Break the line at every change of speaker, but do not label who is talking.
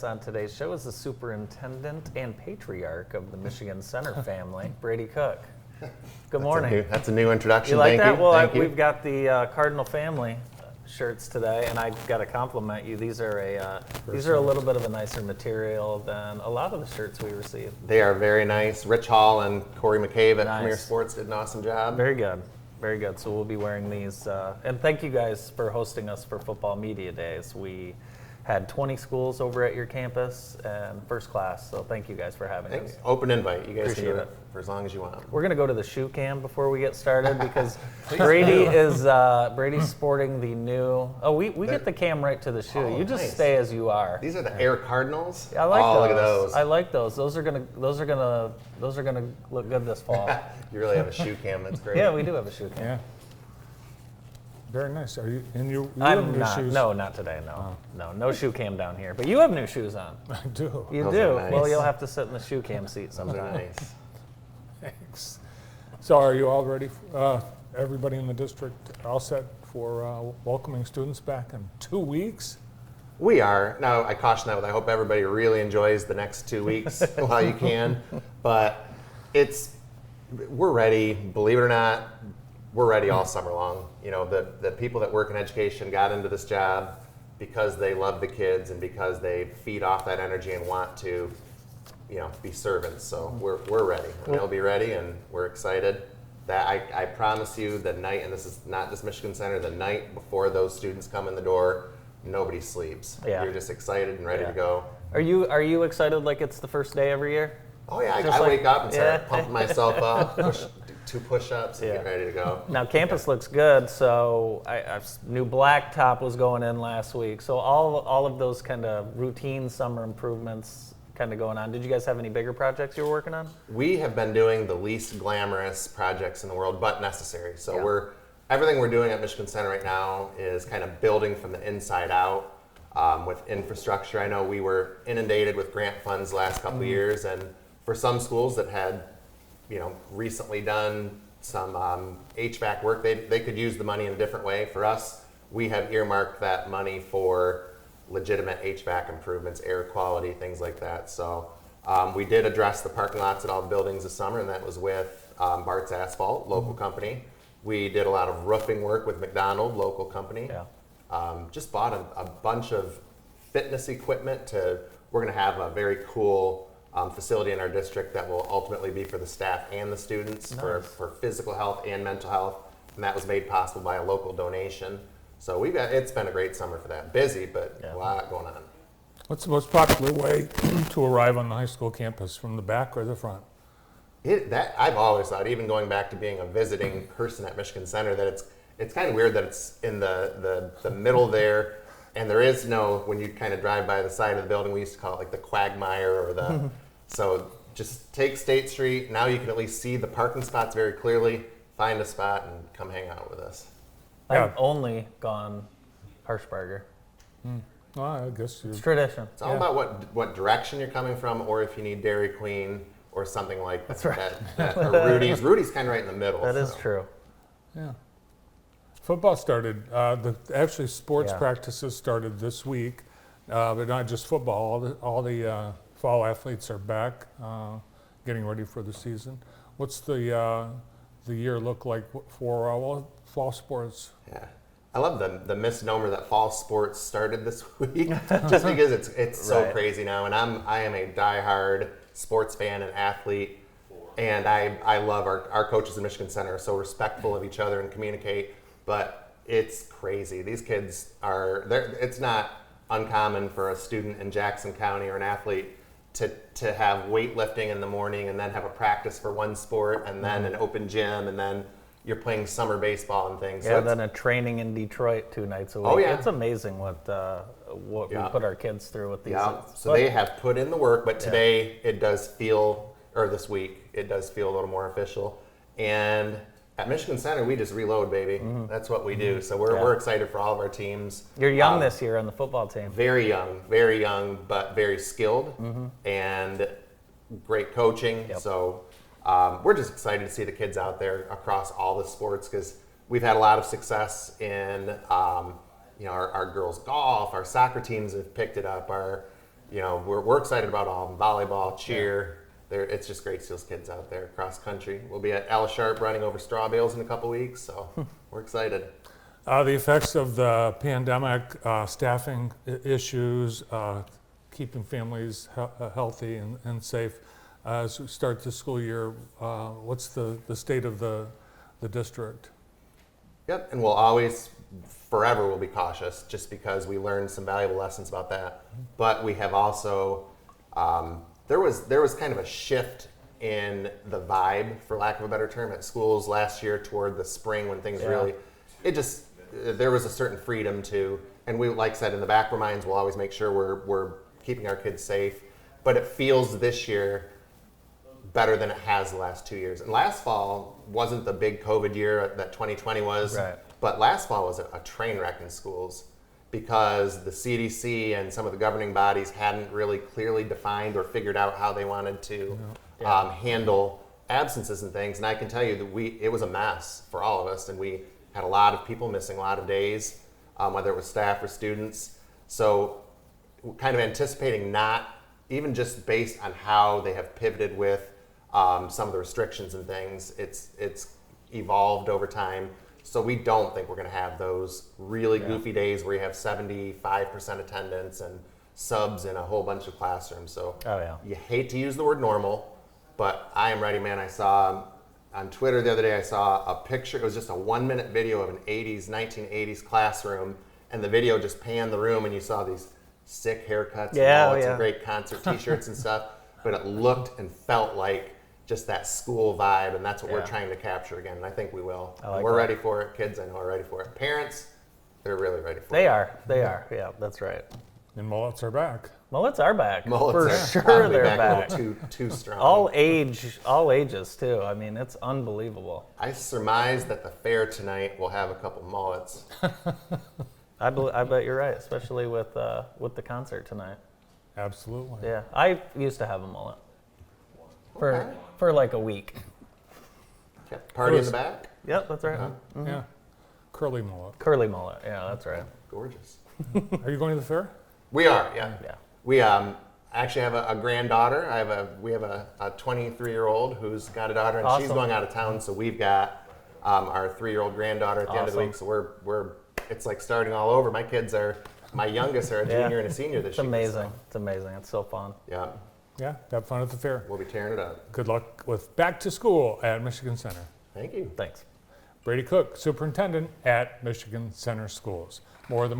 On today's show is the superintendent and patriarch of the Michigan Center family, Brady Cook. Good morning.
That's a new introduction.
You like
Thank
that?
you.
Well,
Thank you.
we've got the Cardinal family shirts today, and I got to compliment you. These are a little bit of a nicer material than a lot of the shirts we receive.
They are very nice. Rich Hall and Corey McCabe at
Nice.
Premier Sports did an awesome job.
Very good. Very good. So we'll be wearing these. And thank you guys for hosting us for Football Media Days. We had 20 schools over at your campus and first class. So thank you guys for having us.
Open invite. You guys
Appreciate
can do
it.
it for as long as you want.
We're going to go to the shoe cam before we get started because Brady's sporting the new. Oh, we get the cam right to the shoe.
Oh,
you just
nice.
stay as you are.
These are the Air Cardinals.
I like those.
Look at those.
I like those. Those are gonna look good this fall.
You really have a shoe cam. That's great.
Yeah, we do have a shoe cam.
Yeah. Very nice. Are you in your
I'm
new
not.
shoes?
No, not today. No shoe cam down here. But you have new shoes on.
I do.
You
Those
do.
are nice.
Well, you'll have to sit in the shoe cam seat
Those are
sometime.
nice.
Thanks. So are you all ready? Everybody in the district all set for welcoming students back in 2 weeks?
We are. Now, I caution that with I hope everybody really enjoys the next 2 weeks while you can. But we're ready, believe it or not, we're ready all summer long. You know, the people that work in education got into this job because they love the kids and because they feed off that energy and want to, be servants. So we're ready. And they'll be ready, and we're excited. That I promise you, the night, and this is not just Michigan Center, the night before those students come in the door, nobody sleeps.
Yeah.
You're just excited and ready
Yeah.
to go.
Are you excited like it's the first day every year?
Oh yeah,
Just
I
like-
wake up and start
yeah.
pumping myself up, do 2 push-ups, and
Yeah.
get ready to go.
Now campus looks good, so new blacktop was going in last week. So all of those kind of routine summer improvements kind of going on. Did you guys have any bigger projects you were working on?
We have been doing the least glamorous projects in the world, but necessary. So
Yeah.
everything we're doing at Michigan Center right now is kind of building from the inside out with infrastructure. I know we were inundated with grant funds the last couple of years, and for some schools that had, recently done some HVAC work, they could use the money in a different way. For us, we have earmarked that money for legitimate HVAC improvements, air quality, things like that. So we did address the parking lots at all the buildings this summer, and that was with Bart's Asphalt, local company. We did a lot of roofing work with McDonald, local company.
Yeah.
Just bought a bunch of fitness equipment. We're going to have a very cool facility in our district that will ultimately be for the staff and the students
Nice.
for physical health and mental health, and that was made possible by a local donation. So it's been a great summer for that. Busy, but
Yeah.
a lot going on.
What's the most popular way to arrive on the high school campus, from the back or the front?
I've always thought, even going back to being a visiting person at Michigan Center, that it's kind of weird that it's in the middle there, and there is no, when you kind of drive by the side of the building, we used to call it like the quagmire or the, so just take State Street. Now you can at least see the parking spots very clearly, find a spot and come hang out with us.
Yeah.
I've only gone Hirschberger.
Well, I guess you.
It's tradition.
It's all about what direction you're coming from, or if you need Dairy Queen or something like that.
That's right.
that or Rudy's. Rudy's kind of right in the middle.
That is
so.
true.
Yeah. Football started. Actually, sports
Yeah.
practices started this week, but not just football. All the fall athletes are back, getting ready for the season. What's the year look like for fall sports?
Yeah. I love the misnomer that fall sports started this week, just because it's so
Right.
crazy now. And I am a diehard sports fan and athlete, and I love our coaches in Michigan Center are so respectful of each other and communicate. But it's crazy. These kids it's not uncommon for a student in Jackson County or an athlete to have weightlifting in the morning and then have a practice for one sport and then an open gym and then you're playing summer baseball and things.
Yeah,
So
then a training in Detroit 2 nights a week.
Oh, yeah.
It's amazing what we
Yeah.
put our kids through with these.
yeah, so
But-
they have put in the work, but today it does feel, or this week, it does feel a little more official. And at Michigan Center, we just reload, baby. That's what we do. So
Yeah.
we're excited for all of our teams.
You're young this year on the football team.
Very young, but very skilled and great coaching.
Yep.
So we're just excited to see the kids out there across all the sports because we've had a lot of success in our girls golf, our soccer teams have picked it up, our you know, we're excited about all of them. Volleyball, cheer. It's just great Seals kids out there, cross country. We'll be at Al Sharp running over straw bales in a couple weeks, so we're excited.
The effects of the pandemic, staffing issues, keeping families healthy and safe. As we start the school year, what's the state of the district?
Yep, and we'll always, forever, we'll be cautious just because we learned some valuable lessons about that. But we have also, there was kind of a shift in the vibe, for lack of a better term, at schools last year toward the spring when things really, there was a certain freedom to, and we, like I said, in the back of our minds, we'll always make sure we're keeping our kids safe. But it feels this year better than it has the last 2 years. And last fall wasn't the big COVID year that 2020 was,
Right.
but last fall was a train wreck in schools because the CDC and some of the governing bodies hadn't really clearly defined or figured out how they wanted to handle absences and things. And I can tell you that it was a mess for all of us, and we had a lot of people missing a lot of days, whether it was staff or students. So kind of anticipating, not even just based on how they have pivoted with some of the restrictions and things, it's evolved over time. So we don't think we're going to have those really goofy days where you have 75% attendance and subs in a whole bunch of classrooms. So you hate to use the word normal, but I am ready, man. I saw on Twitter the other day, I saw a picture. It was just a 1-minute video of an 1980s classroom, and the video just panned the room, and you saw these sick haircuts and mullets and great concert t-shirts and stuff, but it looked and felt like just that school vibe, and that's what we're trying to capture again, and I think we will. We're ready for it. Kids, I know, are ready for it. Parents, they're really ready for it.
They are. Yeah, that's right.
And mullets are back.
Mullets are back.
Mullets
For
are
sure
probably
they're
back
back.
a little too strong.
All ages too. I mean, it's unbelievable.
I surmise that the fair tonight will have a couple mullets.
I bet you're right, especially with the concert tonight.
Absolutely.
Yeah, I used to have a mullet for like a week.
Party in the back?
Yep, that's right.
Yeah. Curly mullet.
Curly mullet. Yeah, that's right.
Gorgeous.
Are you going to the fair?
We are, yeah.
Yeah.
We actually have a granddaughter. We have a 23-year-old who's got a daughter, and she's
Awesome.
going out of town. So we've got our 3-year-old granddaughter at the end of the
Awesome.
week. So it's like starting all over. My youngest are a junior and a senior this
It's
year.
amazing. It's amazing. It's so fun.
Yeah,
Yeah, have fun at the fair.
we'll be tearing it up.
Good luck with back to school at Michigan Center.
Thank you.
Thanks.
Brady Cook, Superintendent at Michigan Center Schools. More of the